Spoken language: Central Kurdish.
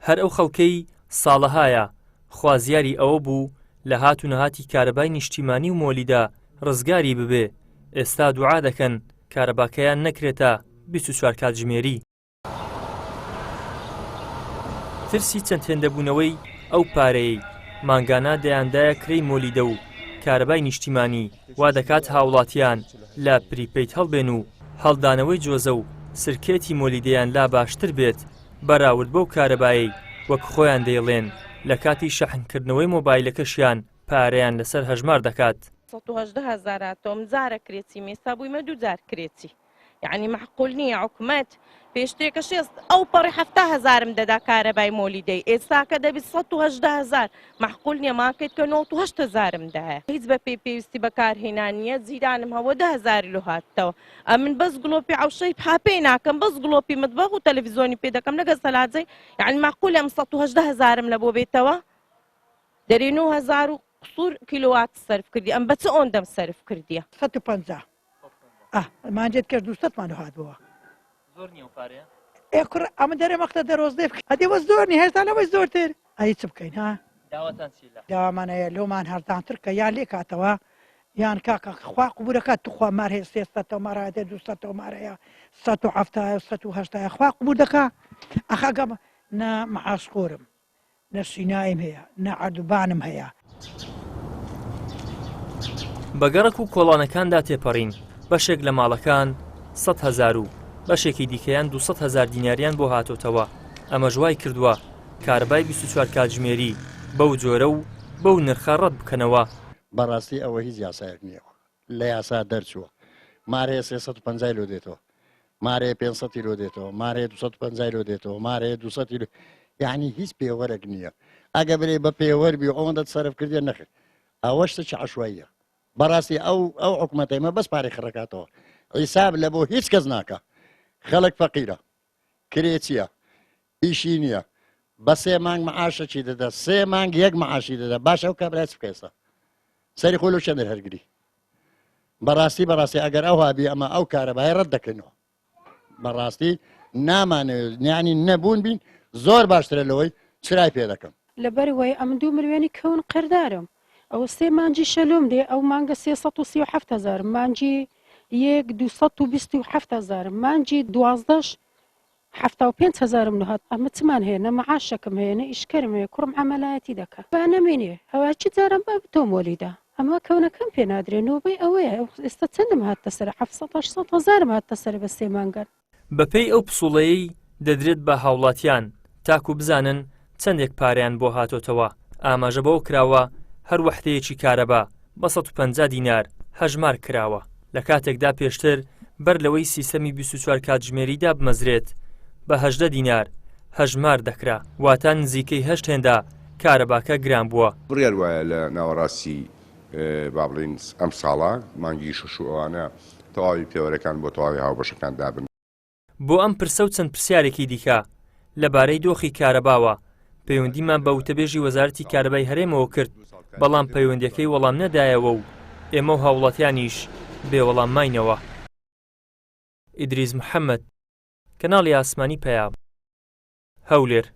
هەر ئەو خەڵکەی ساڵەهایە خوازیاری ئەوە بوو لە هات و نەهاتی کارەبای نیشتیمانی و مۆلیدا ڕزگاری ببێ، ئێستا دوعا دەکەن کارەباکەیان نەکرێتە 24 کاتژمێری. ترسی چەند هێندەبوونەوەی ئەو پارەیەی ماگانە دەیاندایە کرەی مۆلیدە و کارەبای نیشتیمانی وا دەکات هاوڵاتیان لە پریپەید هەڵبێن و هەڵدانەوەی جۆزە و سرکێتی مۆلیدەیان لا باشتر بێت بەراورد بەو کارەبایی وەک خۆیان دەیڵێن لە کاتی شەحنکردنەوەی مۆبایلەکەشیان پارەیان لەسەر هەژمار دەکات. 118,000 تۆم جارە کرێتی مێستا بوویمە 2 جار کرێتی، یعنی معقول نییە حکومەت پێشتێکە شێست ئەو پەڕی 70,000م دەدا کارەبای مۆلیدەی، ئێستا کە دەبێت 118,000 معقول نییە ماکەیت کە 98,000م دایە. هیچ بە پێویستی بەکارهێنانیە جیرانم هەوە 10,000 لۆ هاتەوە. ئەمن بەس گڵۆپی عەوشەی پاپێ ناکەم، بەس گڵۆپی متبەخ و تەلەڤیزۆنی پێ دەکەم لەگەڵ سەلاجەی، یعنی معقولە ئەم 118,000م لە بۆ بێتەوە دەری 9,000 قسوور کیلۆوات سەرف کردی، ئەم بە چ ئۆندەم سەرف کردیە؟ 150 مانجێت کرد 200مان هاتبووە. زۆر نییە پارەیە؟ ئێکڕ ئەمە دەرێ مەختە دەڕۆزدێ ئەدێ وە زۆرنی هێشتا لەوەی زۆرتر ئەی چ بکەین ها داواتان چیلە؟ داوامانەیە لۆمان هەردانتر کە یان لێ کاتەوە یان کاکە خوا قوبورەکەت توخوا مار هەیە 300 مارەدە 200 مارەیە 170 180 خوا قوبور دەکا ئەخەگەم نە مەعاشخۆرم نە سینایم هەیە نە عەردوبانم هەیە. بەگەڕک و کۆڵانەکاندا تێپەڕین بەشێک لە ماڵەکان 100,000 و بەشێکی دیکەیان 200,000 دیناریان بۆ هاتۆتەوە. ئەمە ژوای کردووە کارەبای 24 کاتژمێری بەو جۆرە و بەو نرخە ڕەت بکەنەوە. بەڕاستی ئەوە هیچ یاسایەک نییە، لە یاسا دەرچووە. مارەیە 350 لۆ دێتەوە، مارەیە 500 لۆ دێتەوە، مارەیە 250 لۆ دێتەوە، مارەیە 200 لۆ، یعنی هیچ پێوەرێک نییە. ئەگە برێ بە پێوەربی ئەوەندە سەرف کردێ نەخێت ئەوە شتێکی عەشواییە. بەڕاستی ئەو حکومەتەیمە بەس پارەی خڕەکاتەوە، حیساب لە بۆ هیچ کەس ناکە. خەڵک فەقیرە، کرێچیە، ئیشی نییە، بە 3 مانگ مەعاشەکی دەدا، 3 مانگ 1 مەعاشی دەدا، باش ئەو کابرای چ بکەیسە سەری خۆی لەو چەندر هەرگری. بەڕاستی ئەگەر ئەو هابی ئەمە ئەو کارەبای ڕەت دەکەینەوە. بەڕاستی نامانەوێت نیانی نەبوون بین زۆر باشترە لەوەی چرای پێ دەکەم. لەبەر وەی ئەم 2 ملیۆنی کەون قەردارم، ئەوە 3 مانجی شەلۆم دێ، ئەو مانگە 337,000 مانجی 1 227,000 مانجی 12 75,000 هات. ئەمە چمان هەیە نە مەعاشەکەم هەیە نە ئیشکەرم هەیە، کوڕم عەمەلایەتی دەکات با نەمێنێ هەواچی جارم با تۆ مۆلیدا ئەمە کەونەکەم پێ نادرێ نۆبەی ئەوەیە. ئێستا چەندم هاتە سەر 700,000 هاتە سەر بە 3 مانگان. بەپێی ئەو پسوڵەیەی دەدرێت بە هاوڵاتیان تاکو بزانن چەندێک پارەیان بۆ هاتۆتەوە. ئاماژە بەوە کراوە هەر وەحدەیەکی کارەبا بە 150 دینار هەژمار کراوە لە کاتێکدا پێشتر بەر لەوەی سیستەمی 24 کاتژمێریدا بمەزرێت بە 18 دینار هەژمار دەکرا، واتە نزیکەی 8 هێندا کارەباکە گران بووە. بڕیار وایە لە ناوەڕاستی با بڵین ئەم ساڵە مانگی شش ئەوانە تەواوی پێوەرەکان بۆ تەواوی هاوبەشەکان دابن. بۆ ئەم پرسە و چەند پرسیارێکی دیکە لەبارەی دۆخی کارەباوە پەیوەندیمان بە وتەبێژی وەزارەتی کارەبای هەرێمەوە کرد، بەڵام پەیوەندیەکەی وەڵام نەدایەوە و ئێمە و هاوڵاتیانیش بێوەڵام ماینەوە. ئیدریس محەممەد، کەناڵی ئاسمانی پەیام، هەولێر.